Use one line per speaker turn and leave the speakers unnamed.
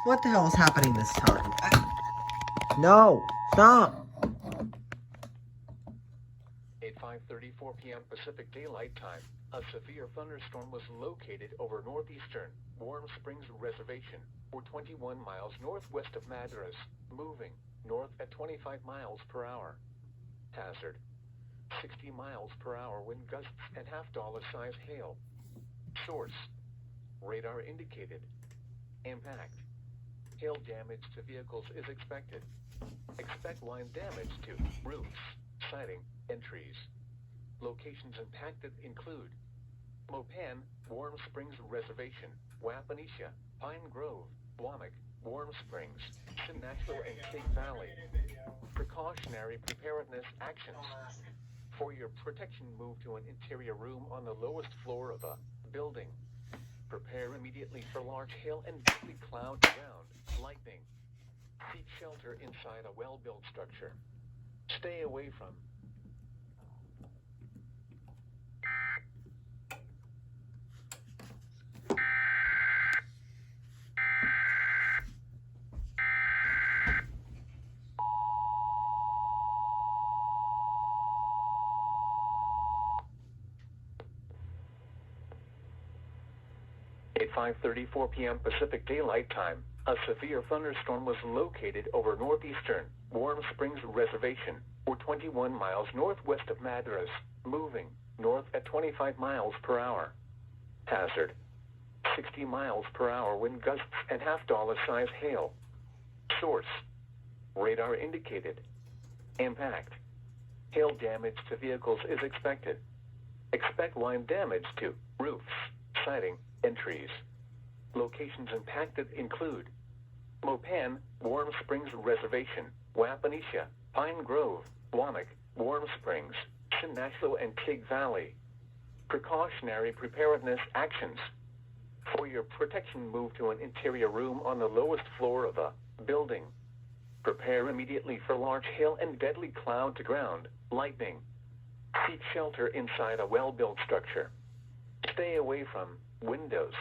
What the hell is happening this time? No! Stop!
At 5:34 p.m. Pacific Daylight Time, a severe thunderstorm was located over northeastern Warm Springs Reservation, or 21 miles northwest of Madras, moving north at 25 miles per hour. Hazard: 60 miles per hour wind gusts and half-dollar size hail. Source: radar indicated. Impact: hail damage to vehicles is expected. Expect line damage to roofs, siding, and trees. Locations impacted include Mopan, Warm Springs Reservation, Wapanesha, Pine Grove, Womack, Warm Springs, Sinatchville, and Cape Valley. Precautionary preparedness actions. For your protection, move to an interior room on the lowest floor of a building. Prepare immediately for large hail and deadly cloud ground, lightning. Seek shelter inside a well-built structure. Stay away from 5:34 p.m. Pacific Daylight Time, a severe thunderstorm was located over northeastern Warm Springs Reservation, or 21 miles northwest of Madras, moving north at 25 miles per hour. Hazard: 60 miles per hour wind gusts and half-dollar size hail. Source: radar indicated. Impact: hail damage to vehicles is expected. Expect line damage to roofs, siding, and trees. Locations impacted include Mopan, Warm Springs Reservation, Wapanesha, Pine Grove, Womack, Warm Springs, Sinatchville, and Cape Valley. Precautionary preparedness actions. For your protection, move to an interior room on the lowest floor of a building. Prepare immediately for large hail and deadly cloud to ground, lightning. Seek shelter inside a well-built structure. Stay away from windows,